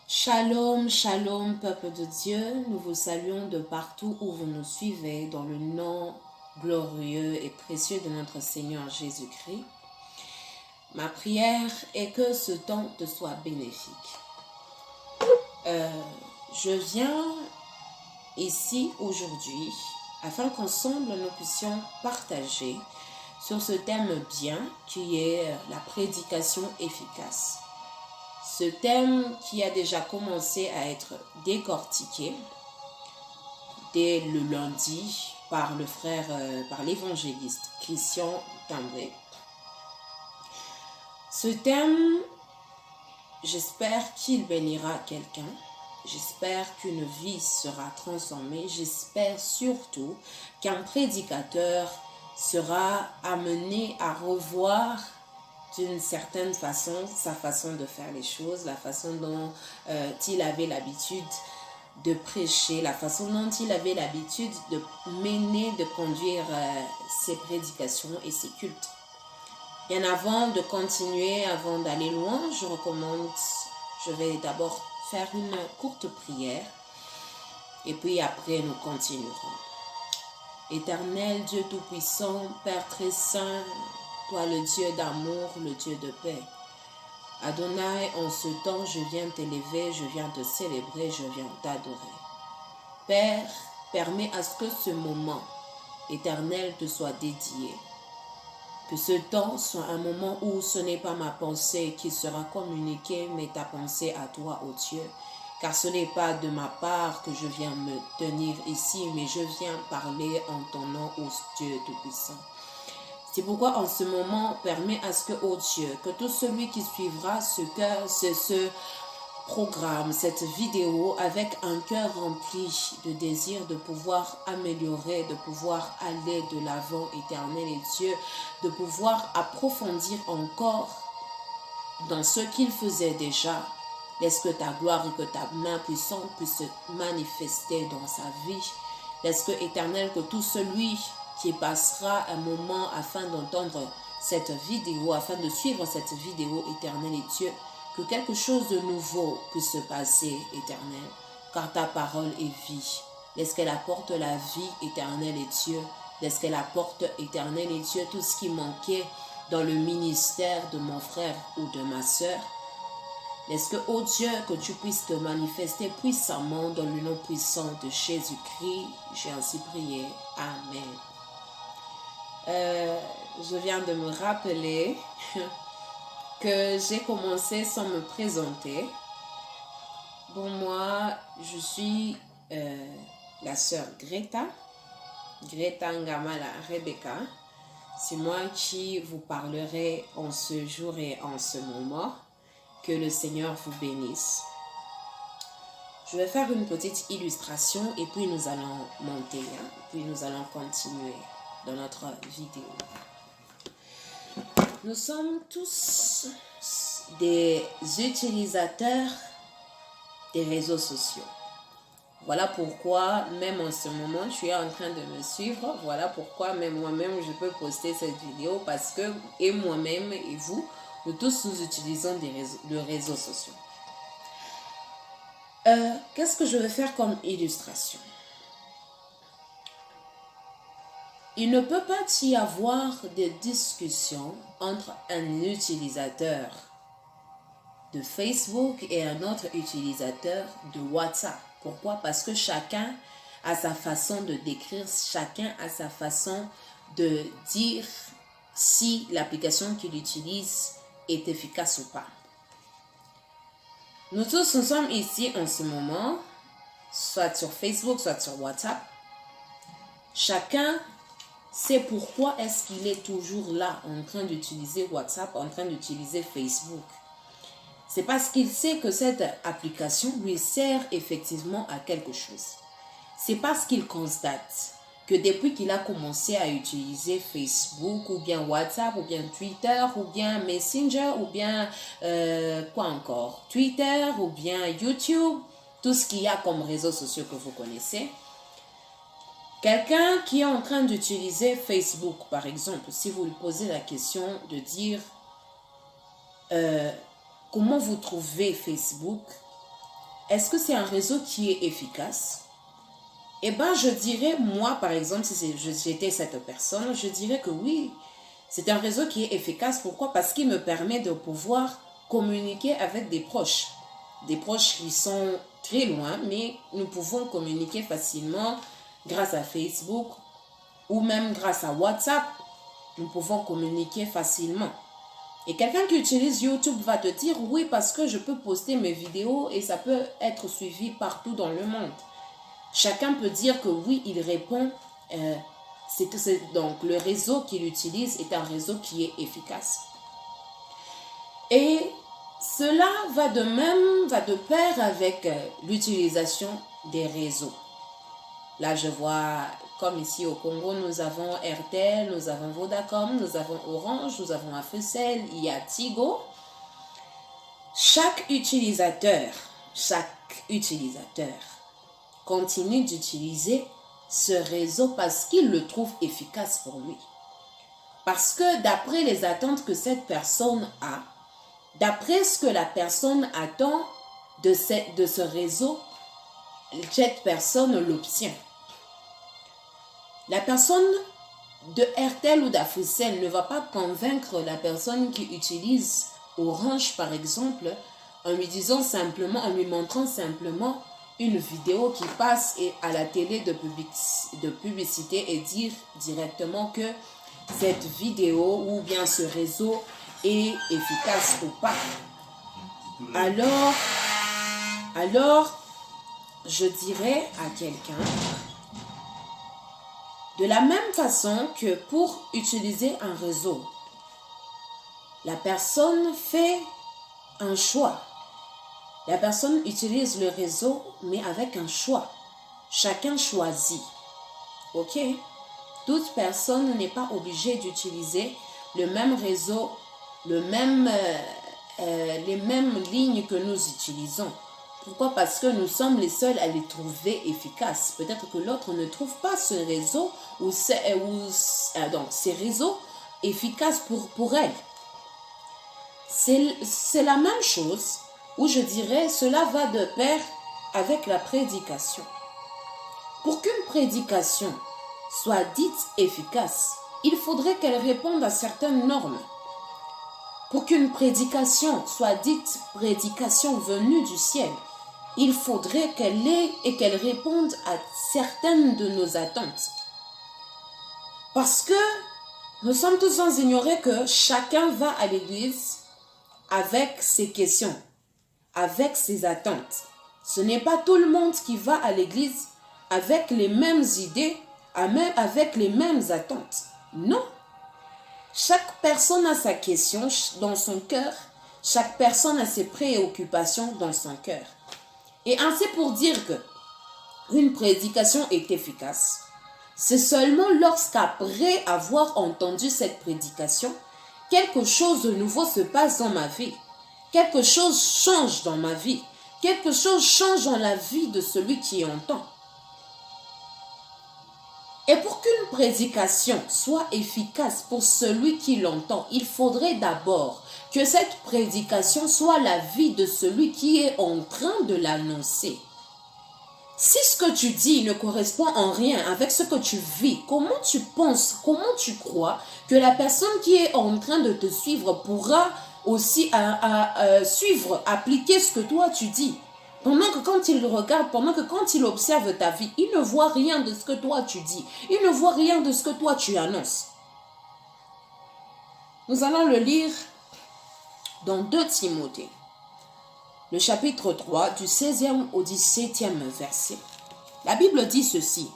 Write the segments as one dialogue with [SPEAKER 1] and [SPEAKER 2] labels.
[SPEAKER 1] Shalom, shalom, peuple de Dieu. Nous vous saluons de partout où vous nous suivez dans le nom glorieux et précieux de notre Seigneur Jésus-Christ. Ma prière est que ce temps te soit bénéfique. Je viens ici aujourd'hui afin qu'ensemble nous puissions partager sur ce thème bien qui est la prédication efficace. Ce thème qui a déjà commencé à être décortiqué dès le lundi par par l'évangéliste Christian Tambré. Ce thème, j'espère qu'il bénira quelqu'un. J'espère qu'une vie sera transformée. J'espère surtout qu'un prédicateur sera amené à revoir d'une certaine façon sa façon de faire les choses, la façon dont il avait l'habitude de prêcher, la façon dont il avait l'habitude de mener, de conduire ses prédications et ses cultes. Bien avant de continuer, avant d'aller loin, je vais d'abord faire une courte prière et puis après nous continuerons. Éternel Dieu Tout-Puissant, Père très saint, toi le Dieu d'amour, le Dieu de paix. Adonai, en ce temps, je viens t'élever, je viens te célébrer, je viens t'adorer. Père, permets à ce que ce moment éternel te soit dédié. Que ce temps soit un moment où ce n'est pas ma pensée qui sera communiquée, mais ta pensée à toi, ô Dieu. Car ce n'est pas de ma part que je viens me tenir ici, mais je viens parler en ton nom, ô Dieu Tout-Puissant. C'est pourquoi en ce moment, permets à ce que, ô Dieu, que tout celui qui suivra ce programme, cette vidéo, avec un cœur rempli de désir de pouvoir améliorer, de pouvoir aller de l'avant, éternel et Dieu, de pouvoir approfondir encore dans ce qu'il faisait déjà. Laisse que ta gloire et que ta main puissante puissent se manifester dans sa vie. Laisse que, éternel, que tout celui qui passera un moment afin d'entendre cette vidéo, afin de suivre cette vidéo, éternel et Dieu, que quelque chose de nouveau puisse se passer, éternel, car ta parole est vie. Laisse qu'elle apporte la vie, éternel et Dieu. Laisse qu'elle apporte, éternel et Dieu, tout ce qui manquait dans le ministère de mon frère ou de ma sœur. Laisse que, ô Dieu, que tu puisses te manifester puissamment dans le nom puissant de Jésus-Christ. J'ai ainsi prié. Amen. Je viens de me rappeler que j'ai commencé sans me présenter. Bon, moi, je suis la sœur Greta Ngamala Rebecca. C'est moi qui vous parlerai en ce jour et en ce moment. Que le Seigneur vous bénisse. Je vais faire une petite illustration et puis nous allons monter, puis nous allons continuer dans notre vidéo. Nous sommes tous des utilisateurs des réseaux sociaux. Voilà pourquoi, même en ce moment, tu es en train de me suivre. Voilà pourquoi, même moi-même, je peux poster cette vidéo parce que, et moi-même, et vous, nous tous, nous utilisons les réseaux sociaux. Qu'est-ce que je vais faire comme illustration? Il ne peut pas y avoir de discussion entre un utilisateur de Facebook et un autre utilisateur de WhatsApp. Pourquoi? Parce que chacun a sa façon de décrire, chacun a sa façon de dire si l'application qu'il utilise est efficace ou pas. Nous tous, nous sommes ici en ce moment, soit sur Facebook, soit sur WhatsApp. Chacun sait pourquoi est-ce qu'il est toujours là en train d'utiliser WhatsApp, en train d'utiliser Facebook. C'est parce qu'il sait que cette application lui sert effectivement à quelque chose. C'est parce qu'il constate que depuis qu'il a commencé à utiliser Facebook ou bien WhatsApp ou bien Twitter ou bien Messenger ou bien quoi encore, Twitter ou bien YouTube, tout ce qu'il y a comme réseaux sociaux que vous connaissez. Quelqu'un qui est en train d'utiliser Facebook, par exemple, si vous lui posez la question de dire comment vous trouvez Facebook, est-ce que c'est un réseau qui est efficace? Eh bien, je dirais, moi, par exemple, si j'étais cette personne, je dirais que oui, c'est un réseau qui est efficace. Pourquoi? Parce qu'il me permet de pouvoir communiquer avec des proches qui sont très loin, mais nous pouvons communiquer facilement grâce à Facebook ou même grâce à WhatsApp. Nous pouvons communiquer facilement. Et quelqu'un qui utilise YouTube va te dire, oui, parce que je peux poster mes vidéos et ça peut être suivi partout dans le monde. Chacun peut dire que oui, il répond. Donc, le réseau qu'il utilise est un réseau qui est efficace. Et cela va de pair avec l'utilisation des réseaux. Là, je vois, comme ici au Congo, nous avons RTL, nous avons Vodacom, nous avons Orange, nous avons Afcel, il y a Tigo. Chaque utilisateur continue d'utiliser ce réseau parce qu'il le trouve efficace pour lui. Parce que d'après les attentes que cette personne a, d'après ce que la personne attend de ce réseau, cette personne l'obtient. La personne de RTL ou d'Afcel ne va pas convaincre la personne qui utilise Orange, par exemple, en lui disant simplement, en lui montrant simplement une vidéo qui passe à la télé de publicité et dire directement que cette vidéo ou bien ce réseau est efficace ou pas. Alors, je dirais à quelqu'un, de la même façon que pour utiliser un réseau, la personne fait un choix. La personne utilise le réseau, mais avec un choix. Chacun choisit. Ok? Toute personne n'est pas obligée d'utiliser le même réseau, les mêmes lignes que nous utilisons. Pourquoi? Parce que nous sommes les seuls à les trouver efficaces. Peut-être que l'autre ne trouve pas ce réseau ou ces réseaux efficaces pour elle. C'est la même chose où je dirais cela va de pair avec la prédication. Pour qu'une prédication soit dite efficace, il faudrait qu'elle réponde à certaines normes. Pour qu'une prédication soit dite prédication venue du ciel, il faudrait qu'elle ait et qu'elle réponde à certaines de nos attentes. Parce que nous sommes tous sans ignorer que chacun va à l'église avec ses questions, avec ses attentes. Ce n'est pas tout le monde qui va à l'église avec les mêmes idées, avec les mêmes attentes. Non. Chaque personne a sa question dans son cœur. Chaque personne a ses préoccupations dans son cœur. Et ainsi pour dire que une prédication est efficace, c'est seulement lorsqu'après avoir entendu cette prédication, quelque chose de nouveau se passe dans ma vie. Quelque chose change dans ma vie. Quelque chose change dans la vie de celui qui entend. Et pour qu'une prédication soit efficace pour celui qui l'entend, il faudrait d'abord que cette prédication soit la vie de celui qui est en train de l'annoncer. Si ce que tu dis ne correspond en rien avec ce que tu vis, comment tu penses, comment tu crois que la personne qui est en train de te suivre pourra aussi suivre, appliquer ce que toi tu dis? Pendant que quand il regarde, pendant que quand il observe ta vie, il ne voit rien de ce que toi tu dis. Il ne voit rien de ce que toi tu annonces. Nous allons le lire dans 2 Timothée, le chapitre 3, du 16e au 17e verset. La Bible dit ceci.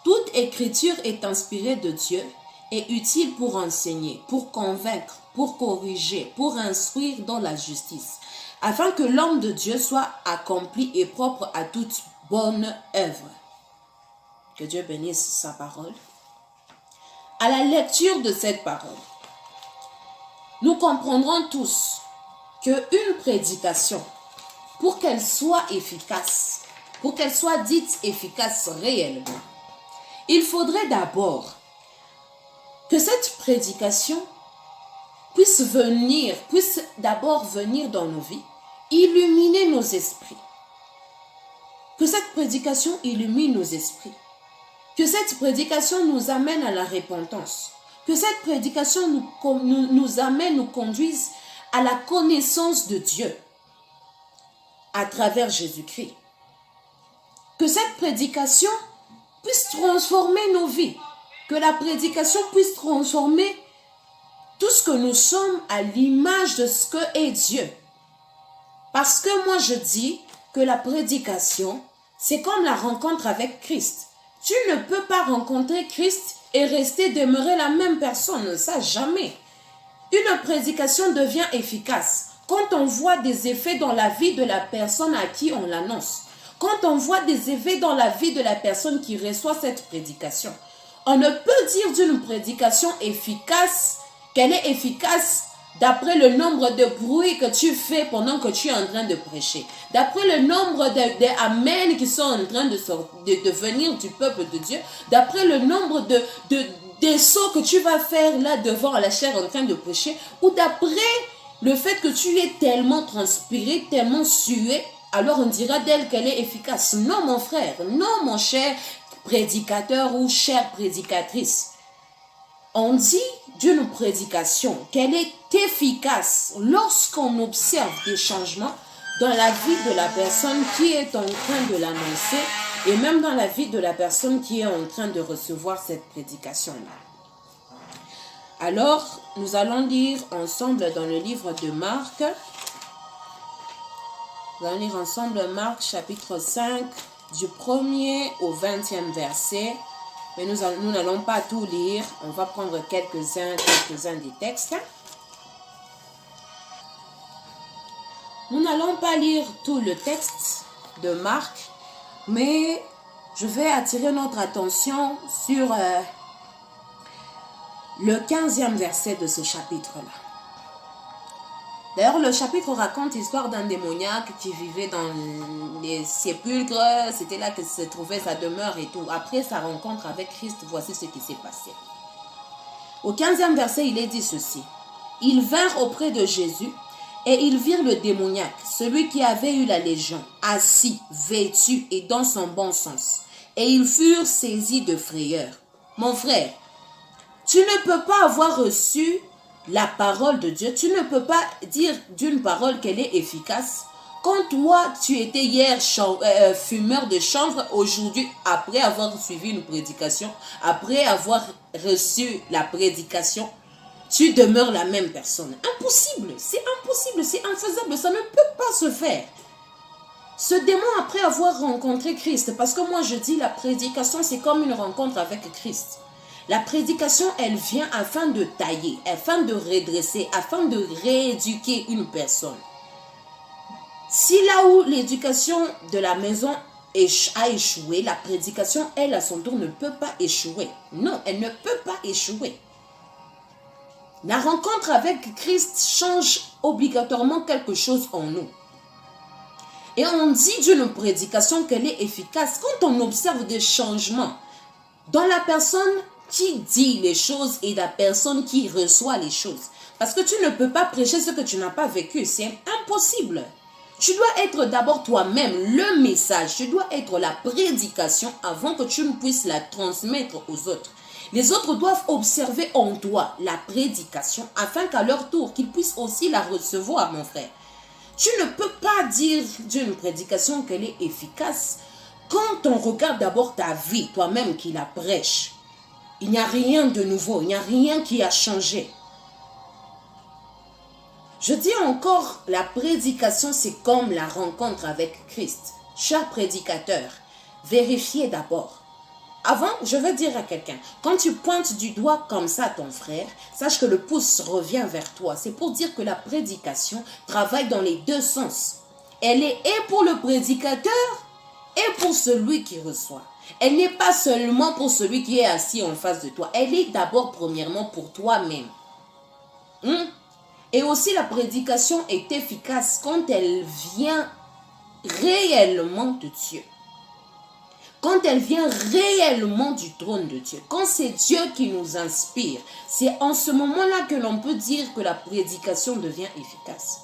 [SPEAKER 1] Toute écriture est inspirée de Dieu et utile pour enseigner, pour convaincre, pour corriger, pour instruire dans la justice, afin que l'homme de Dieu soit accompli et propre à toute bonne œuvre. Que Dieu bénisse sa parole. À la lecture de cette parole, nous comprendrons tous qu'une prédication, pour qu'elle soit efficace, pour qu'elle soit dite efficace réellement, il faudrait d'abord que cette prédication puisse d'abord venir dans nos vies illuminer nos esprits. Que cette prédication illumine nos esprits. Que cette prédication nous amène à la repentance. Que cette prédication nous amène, nous conduise à la connaissance de Dieu à travers Jésus-Christ. Que cette prédication puisse transformer nos vies. Que la prédication puisse transformer tout ce que nous sommes à l'image de ce que est Dieu. Parce que moi je dis que la prédication, c'est comme la rencontre avec Christ. Tu ne peux pas rencontrer Christ et rester demeurer la même personne, ça jamais. Une prédication devient efficace quand on voit des effets dans la vie de la personne à qui on l'annonce. Quand on voit des effets dans la vie de la personne qui reçoit cette prédication. On ne peut dire d'une prédication efficace qu'elle est efficace d'après le nombre de bruits que tu fais pendant que tu es en train de prêcher. D'après le nombre de amen qui sont en train de venir du peuple de Dieu. D'après le nombre des sauts que tu vas faire là devant la chair en train de prêcher. Ou d'après le fait que tu es tellement transpiré, tellement sué. Alors on dira d'elle qu'elle est efficace. Non mon frère, non mon cher prédicateur ou chère prédicatrice. On dit d'une prédication qu'elle est efficace lorsqu'on observe des changements dans la vie de la personne qui est en train de l'annoncer et même dans la vie de la personne qui est en train de recevoir cette prédication-là. Alors, nous allons lire ensemble dans le livre de Marc. Nous allons lire ensemble Marc chapitre 5 du 1er au 20e verset. Mais nous n'allons pas tout lire. On va prendre quelques-uns des textes. Nous n'allons pas lire tout le texte de Marc, mais je vais attirer notre attention sur le 15e verset de ce chapitre-là. D'ailleurs, le chapitre raconte l'histoire d'un démoniaque qui vivait dans les sépulcres. C'était là que se trouvait sa demeure et tout. Après sa rencontre avec Christ, voici ce qui s'est passé. Au 15e verset, il est dit ceci. Ils vinrent auprès de Jésus et ils virent le démoniaque, celui qui avait eu la légion, assis, vêtu et dans son bon sens. Et ils furent saisis de frayeur. Mon frère, tu ne peux pas avoir reçu la parole de Dieu, tu ne peux pas dire d'une parole qu'elle est efficace. Quand toi, tu étais hier fumeur de chanvre, aujourd'hui, après avoir suivi une prédication, après avoir reçu la prédication, tu demeures la même personne. Impossible, c'est infaisable, ça ne peut pas se faire. Ce démon, après avoir rencontré Christ, parce que moi je dis la prédication, c'est comme une rencontre avec Christ. La prédication, elle vient afin de tailler, afin de redresser, afin de rééduquer une personne. Si là où l'éducation de la maison a échoué, la prédication, elle, à son tour, ne peut pas échouer. Non, elle ne peut pas échouer. La rencontre avec Christ change obligatoirement quelque chose en nous. Et on dit d'une prédication qu'elle est efficace quand on observe des changements dans la personne qui dit les choses et la personne qui reçoit les choses. Parce que tu ne peux pas prêcher ce que tu n'as pas vécu. C'est impossible. Tu dois être d'abord toi-même le message. Tu dois être la prédication avant que tu ne puisses la transmettre aux autres. Les autres doivent observer en toi la prédication afin qu'à leur tour, qu'ils puissent aussi la recevoir, mon frère. Tu ne peux pas dire d'une prédication qu'elle est efficace quand on regarde d'abord ta vie, toi-même qui la prêche. Il n'y a rien de nouveau, il n'y a rien qui a changé. Je dis encore, la prédication, c'est comme la rencontre avec Christ. Cher prédicateur, vérifiez d'abord. Avant, je veux dire à quelqu'un, quand tu pointes du doigt comme ça ton frère, sache que le pouce revient vers toi. C'est pour dire que la prédication travaille dans les deux sens. Elle est et pour le prédicateur et pour celui qui reçoit. Elle n'est pas seulement pour celui qui est assis en face de toi. Elle est d'abord premièrement pour toi-même. Et aussi la prédication est efficace quand elle vient réellement de Dieu. Quand elle vient réellement du trône de Dieu. Quand c'est Dieu qui nous inspire. C'est en ce moment-là que l'on peut dire que la prédication devient efficace.